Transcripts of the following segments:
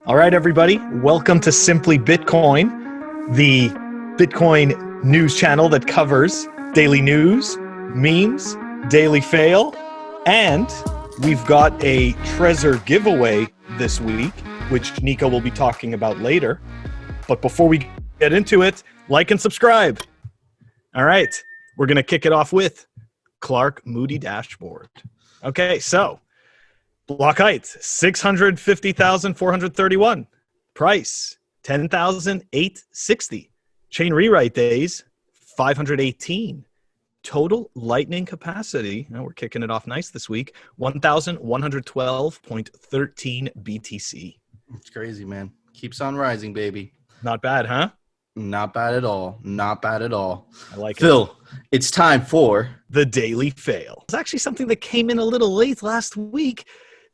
All right, everybody, welcome to Simply Bitcoin, the Bitcoin news channel that covers daily news, memes, daily fail, and we've got a Trezor giveaway this week, which Nico will be talking about later. But before we get into it, like and subscribe. All right, we're going to kick it off with Clark Moody Dashboard. Okay, so block height, 650,431. Price, 10,860. Chain rewrite days, 518. Total lightning capacity, now we're kicking it off nice this week, 1,112.13 BTC. It's crazy, man. Keeps on rising, baby. Not bad, huh? Not bad at all. Not bad at all. I like Phil, it. it's time for The Daily Fail. It's actually something that came in a little late last week.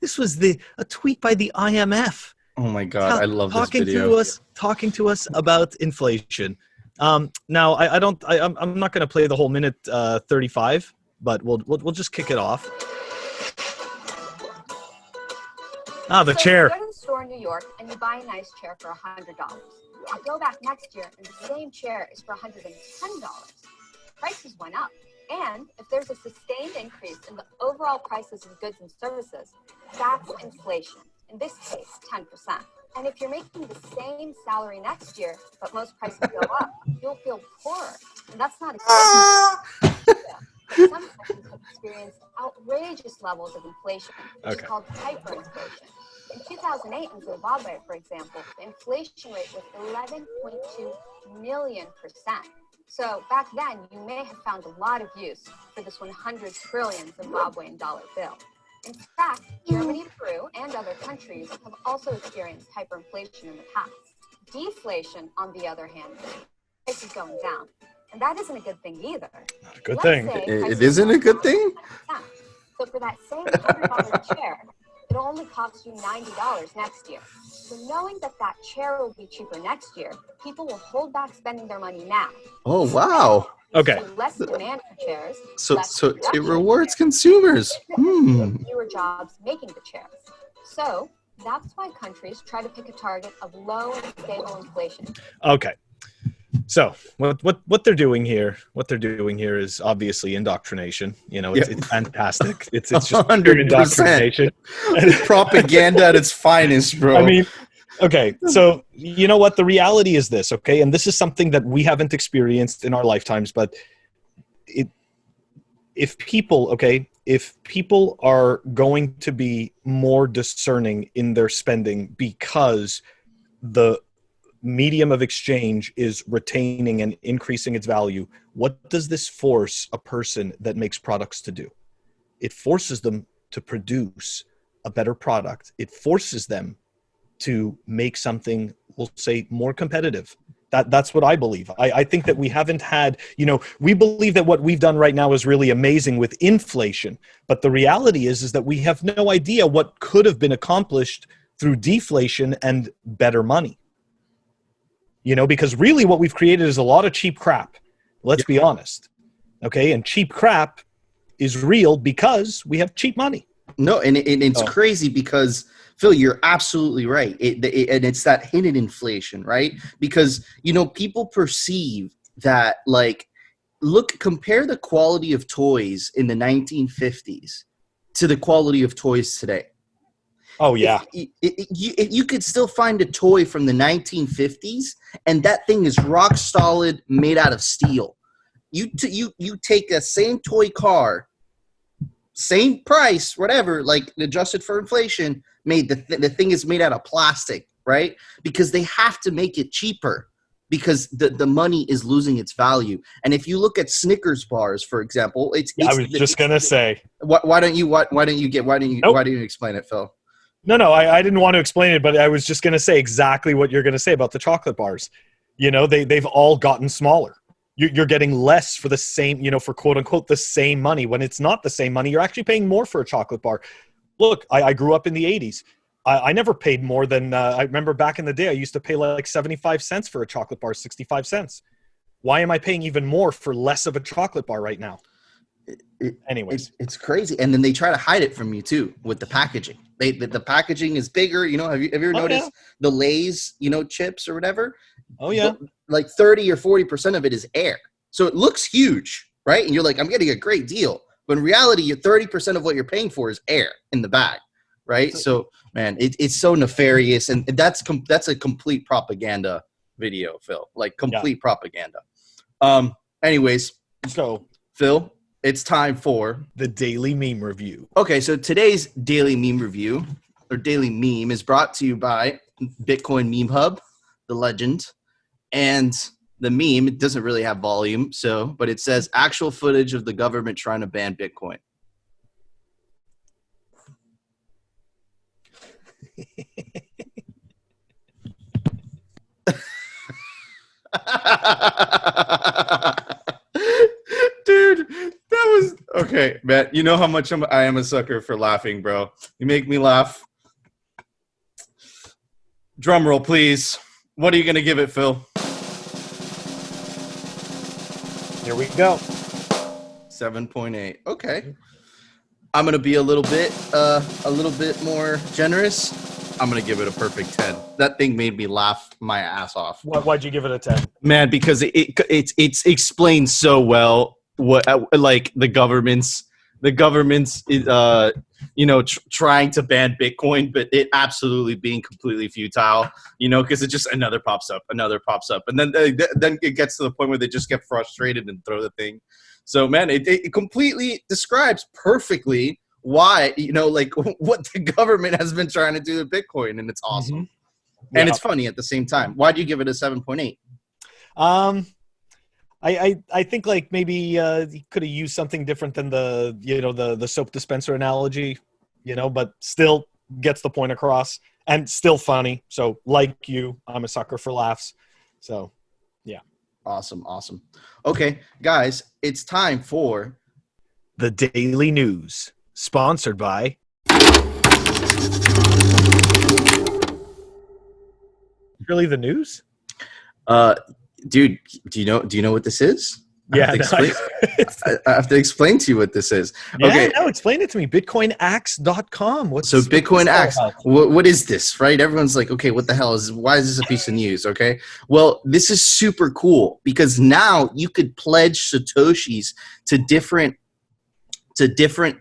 This was a tweet by the IMF. Oh my God, I love this video. Talking to us about inflation. Now I'm not going to play the whole minute 35, but we'll just kick it off. The chair. You go to the store in New York and you buy a nice chair for $100. You go back next year and the same chair is for $110. Prices went up. And if there's a sustained increase in the overall prices of goods and services, that's inflation. In this case, 10%. And if you're making the same salary next year, but most prices go up, you'll feel poorer. And that's not expensive. Some sectors have experienced outrageous levels of inflation, which is called hyperinflation. In 2008 in Zimbabwe, for example, the inflation rate was 11.2 million%. So back then, you may have found a lot of use for this 100 trillion Zimbabwean dollar bill. In fact, Germany, Peru, and other countries have also experienced hyperinflation in the past. Deflation, on the other hand, prices going down. And that isn't a good thing either. Not a good thing. It isn't a good thing? So for that same $100 chair, it'll only cost you $90 next year. So knowing that chair will be cheaper next year, people will hold back spending their money now. Oh, wow. Okay. So less demand for chairs. So it production rewards of consumers. chairs, fewer jobs making the chairs. So that's why countries try to pick a target of low and stable inflation. Okay. So what they're doing here is obviously indoctrination. You know, it's fantastic. It's just 100%. indoctrination. Propaganda at its finest, bro. I mean, okay. So you know what? The reality is this, okay? And this is something that we haven't experienced in our lifetimes, but if people are going to be more discerning in their spending because the medium of exchange is retaining and increasing its value, what does this force a person that makes products to do? It forces them to produce a better product. It forces them to make something, we'll say, more competitive. That's what I believe. I think that we haven't had, we believe that what we've done right now is really amazing with inflation, but the reality is that we have no idea what could have been accomplished through deflation and better money. Because really what we've created is a lot of cheap crap. Let's be honest. Okay. And cheap crap is real because we have cheap money. No, and it's crazy because, Phil, you're absolutely right. And it's that hidden inflation, right? Because, people perceive that, compare the quality of toys in the 1950s to the quality of toys today. Oh, yeah. You could still find a toy from the 1950s, and that thing is rock solid, made out of steel. You take a same toy car, same price, whatever, adjusted for inflation, the thing is made out of plastic, right? Because they have to make it cheaper because the money is losing its value. And if you look at Snickers bars, for example, I was just gonna say. Why don't you explain it, Phil? No, I didn't want to explain it, but I was just going to say exactly what you're going to say about the chocolate bars. They've all gotten smaller. You're getting less for the same, for quote unquote, the same money. When it's not the same money, you're actually paying more for a chocolate bar. Look, I grew up in the 80s. I never paid more than, I remember back in the day, I used to pay like 75 cents for a chocolate bar, 65 cents. Why am I paying even more for less of a chocolate bar right now? Anyways, it's crazy, and then they try to hide it from you too with the packaging. The packaging is bigger. You know, have you ever noticed the Lay's, you know, chips or whatever? Oh yeah, like 30 or 40% of it is air, so it looks huge, right? And you're like, I'm getting a great deal, but in reality, 30% of what you're paying for is air in the bag, right? So man, it's so nefarious, and that's a complete propaganda video, Phil. Like complete propaganda. Anyways, so Phil, it's time for the daily meme review. Okay, so today's daily meme review or daily meme is brought to you by Bitcoin Meme Hub, the legend, and the meme. It doesn't really have volume, but it says actual footage of the government trying to ban Bitcoin. Dude, that was okay, Matt. You know how much I am a sucker for laughing, bro. You make me laugh. Drum roll, please. What are you gonna give it, Phil? Here we go. 7.8. Okay. I'm gonna be a little bit more generous. I'm gonna give it a perfect 10. That thing made me laugh my ass off. Why'd you give it a 10? Man, because it's explained so well what like the government's trying to ban Bitcoin, but it absolutely being completely futile, because it just another pops up, and then it gets to the point where they just get frustrated and throw the thing. So man, it completely describes perfectly why, what the government has been trying to do with Bitcoin, and it's awesome. And it's funny at the same time. Why do you give it a 7.8? I think like maybe you could have used something different than the soap dispenser analogy, but still gets the point across and still funny. So like you, I'm a sucker for laughs. So yeah. Awesome. Okay, guys, it's time for the Daily News, sponsored by really the news? Dude, do you know what this is? Yeah, I have to explain to you what this is. Okay, no, explain it to me. BitcoinAxe.com. Bitcoin Axe. What is this, right? Everyone's like, okay, what the hell why is this a piece of news? Okay, well, this is super cool because now you could pledge Satoshis to different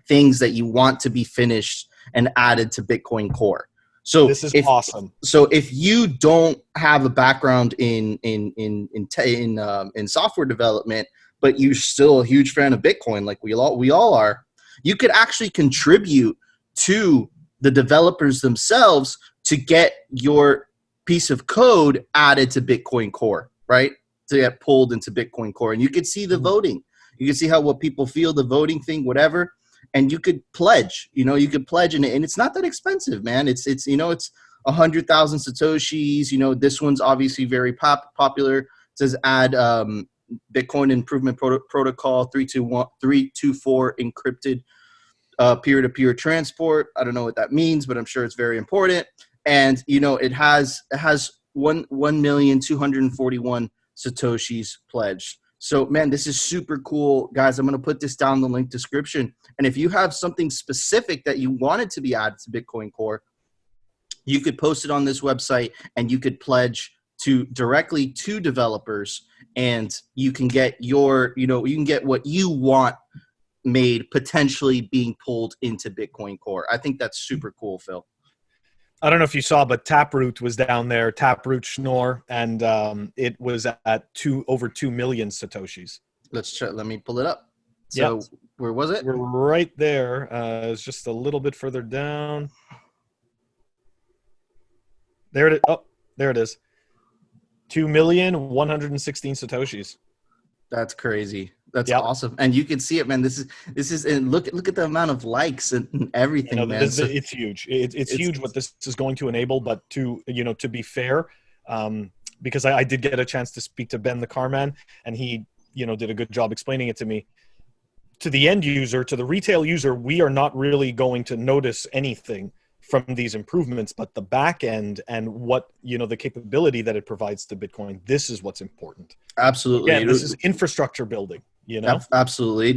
things that you want to be finished and added to Bitcoin Core. So this is awesome. So if you don't have a background in software development, but you're still a huge fan of Bitcoin, like we all are, you could actually contribute to the developers themselves to get your piece of code added to Bitcoin Core, right? To get pulled into Bitcoin Core, and you could see the voting. You can see what people feel, the voting thing, whatever. And you could pledge, and it's not that expensive, man. It's 100,000 Satoshis. This one's obviously very popular. It says add Bitcoin Improvement Protocol 324 encrypted peer-to-peer transport. I don't know what that means, but I'm sure it's very important. And it has 1,241 Satoshis pledged. So, man, this is super cool. Guys, I'm going to put this down in the link description. And if you have something specific that you wanted to be added to Bitcoin Core, you could post it on this website and you could pledge directly to developers, and you can get you can get what you want made potentially being pulled into Bitcoin Core. I think that's super cool, Phil. I don't know if you saw, but Taproot was down there, Taproot Schnorr, and it was at over 2 million Satoshis. Let's check. Let me pull it up. So where was it? We're right there. It's just a little bit further down. There it is. Oh, there it is. 2,116 Satoshis. That's crazy. That's awesome. And you can see it, man. This is, and look at the amount of likes and everything, man. It's huge. It's huge what this is going to enable, but to be fair, because I did get a chance to speak to Ben the Carman, and he, did a good job explaining it to me. To the end user, to the retail user, we are not really going to notice anything from these improvements, but the back end and what, the capability that it provides to Bitcoin, this is what's important. Absolutely. Again, this is infrastructure building. you know? Absolutely.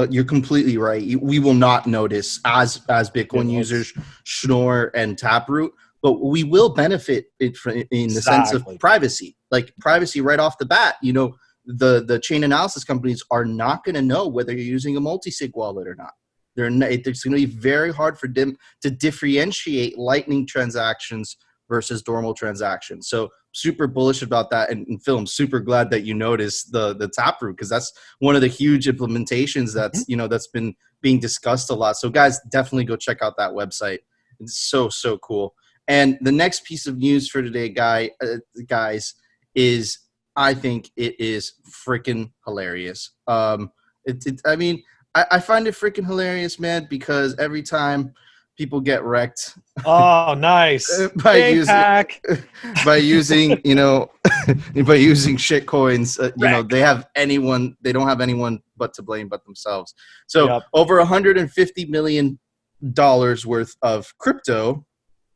You're completely right. We will not notice as Bitcoin users Schnorr and Taproot, but we will benefit in the sense of privacy. Like privacy right off the bat, you know, the chain analysis companies are not going to know whether you're using a multi-sig wallet or not. It's going to be very hard for them to differentiate Lightning transactions versus normal transactions. So super bullish about that. And Phil, I'm super glad that you noticed the Taproot, because that's one of the huge implementations that's, you know, that's been being discussed a lot. So guys, definitely go check out that website. It's so cool. And the next piece of news for today, guys, is I think it is freaking hilarious. I mean, I find it freaking hilarious, man, because every time people get wrecked. Oh, nice. by using, you know, by using shit coins, you know, they don't have anyone but to blame but themselves. So over $150 million worth of crypto,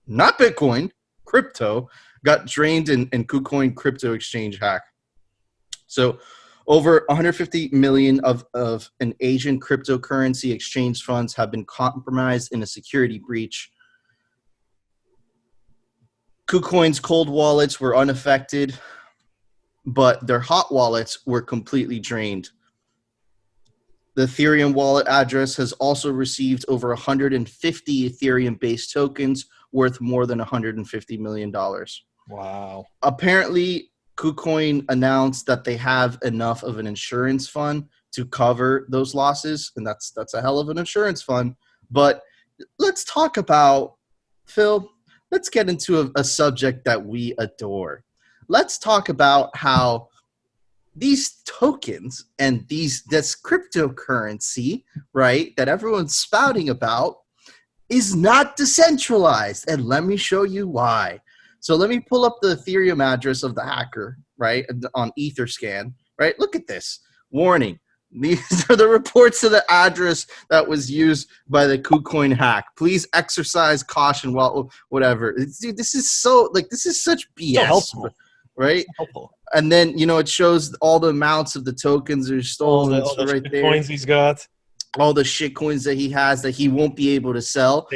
not Bitcoin, crypto, got drained in KuCoin crypto exchange hack. So over 150 million of an Asian cryptocurrency exchange funds have been compromised in a security breach. KuCoin's cold wallets were unaffected, but their hot wallets were completely drained. The Ethereum wallet address has also received over 150 Ethereum-based tokens worth more than $150 million. Wow. Apparently, KuCoin announced that they have enough of an insurance fund to cover those losses, and that's a hell of an insurance fund. But let's talk about, Phil, let's get into a subject that we adore. Let's talk about how these tokens and this cryptocurrency, right, that everyone's spouting about is not decentralized. And let me show you why. So let me pull up the Ethereum address of the hacker, right, on Etherscan, right? Look at this. Warning. These are the reports of the address that was used by the KuCoin hack. Please exercise caution while whatever. Dude, this is such BS, so helpful, right? So helpful. And then, you know, it shows all the amounts of the tokens that are stolen. All the right there. Coins he's got. All the shit coins that he has that he won't be able to sell.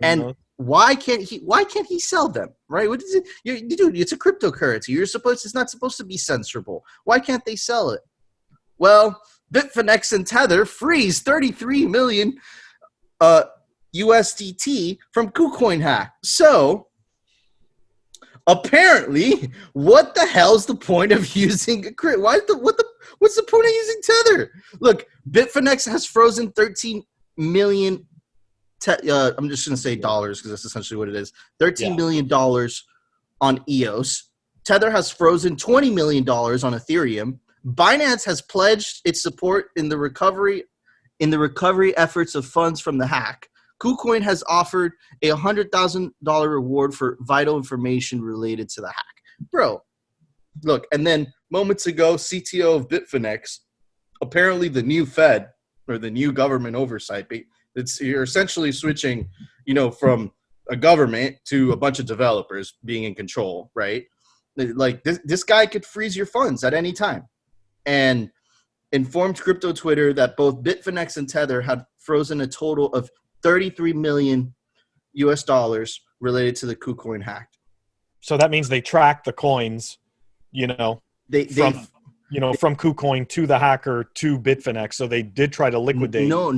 And why can't he sell them? Right? What is it? Dude, it's a cryptocurrency. It's not supposed to be censorable. Why can't they sell it? Well, Bitfinex and Tether freeze 33 million USDT from KuCoin hack. So apparently, what the hell's the point of using a crypto? What's the point of using Tether? Look, Bitfinex has frozen 13 million. I'm just going to say dollars because that's essentially what it is. $13 million on EOS. Tether has frozen $20 million on Ethereum. Binance has pledged its support in the recovery efforts of funds from the hack. KuCoin has offered a $100,000 reward for vital information related to the hack. Bro, look, and then moments ago, CTO of Bitfinex, apparently the new Fed or the new government oversight, you're essentially switching, you know, from a government to a bunch of developers being in control, right? Like this guy could freeze your funds at any time. And informed crypto Twitter that both Bitfinex and Tether had frozen a total of 33 million US dollars related to the KuCoin hack. So that means they track the coins, you know, from KuCoin to the hacker to Bitfinex. So they did try to liquidate. No.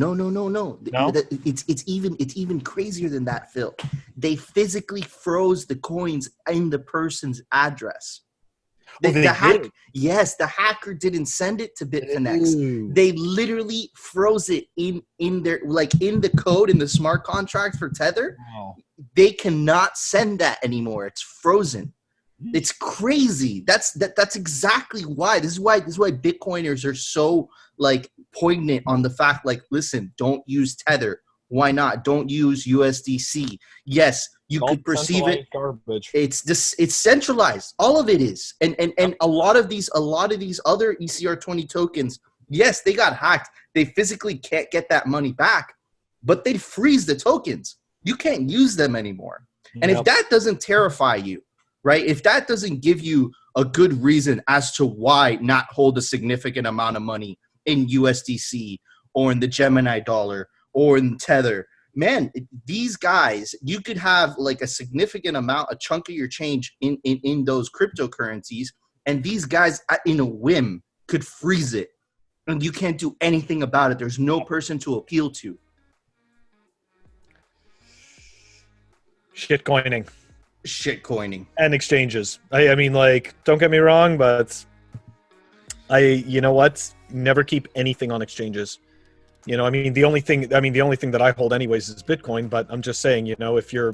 It's even crazier than that, Phil. They physically froze the coins in the person's address. Yes, the hacker didn't send it to Bitfinex. Ooh. They literally froze it in their, like, in the code in the smart contract for Tether. Wow. They cannot send that anymore. It's frozen. It's crazy. That's exactly why. This is why Bitcoiners are so, like, poignant on the fact, like, listen, don't use Tether. Why not? Don't use USDC. Yes, you could perceive it. Garbage. It's centralized. All of it is. And a lot of these other ECR20 tokens, yes, they got hacked. They physically can't get that money back, but they freeze the tokens. You can't use them anymore. And if that doesn't terrify you, right? If that doesn't give you a good reason as to why not hold a significant amount of money in USDC or in the Gemini dollar or in Tether. Man, these guys, you could have like a significant amount, a chunk of your change in those cryptocurrencies, and these guys in a whim could freeze it, and you can't do anything about it. There's no person to appeal to. Shitcoining. And exchanges. I mean, like, don't get me wrong, but you know what? Never keep anything on exchanges. You know, I mean, the only thing that I hold anyways is Bitcoin, but I'm just saying, you know, if you're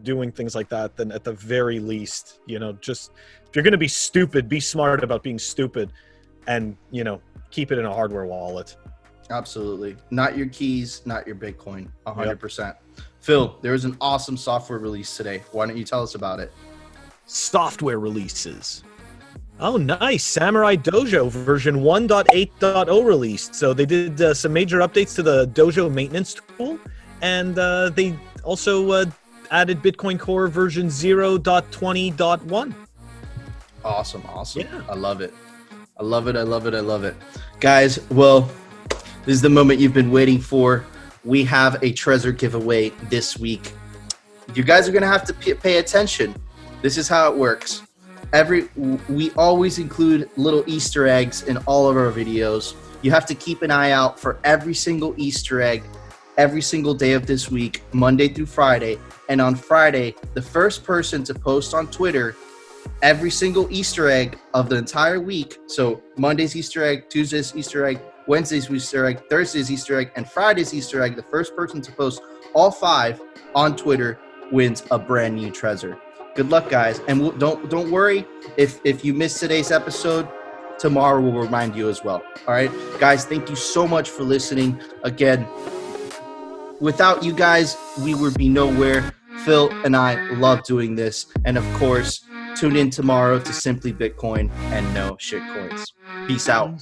doing things like that, then at the very least, you know, just if you're going to be stupid, be smart about being stupid, and, you know, keep it in a hardware wallet. Absolutely. Not your keys, not your Bitcoin. 100%. Yep. Phil, there was an awesome software release today. Why don't you tell us about it? Software releases. Oh, nice. Samurai Dojo version 1.8.0 released. So they did some major updates to the Dojo maintenance tool, and they also added Bitcoin Core version 0.20.1. Awesome. Yeah. I love it. I love it. Guys, well, this is the moment you've been waiting for. We have a Trezor giveaway this week. You guys are going to have to pay attention. This is how it works. We always include little Easter eggs in all of our videos. You have to keep an eye out for every single Easter egg every single day of this week, Monday through Friday. And on Friday, the first person to post on Twitter every single Easter egg of the entire week. So Monday's Easter egg, Tuesday's Easter egg, Wednesday's Easter egg, Thursday's Easter egg, and Friday's Easter egg. The first person to post all 5 on Twitter wins a brand new Trezor. Good luck, guys, and don't worry if you missed today's episode. Tomorrow we'll remind you as well. All right, guys, thank you so much for listening. Again, without you guys, we would be nowhere. Phil and I love doing this, and of course, tune in tomorrow to Simply Bitcoin and No Shitcoins. Peace out.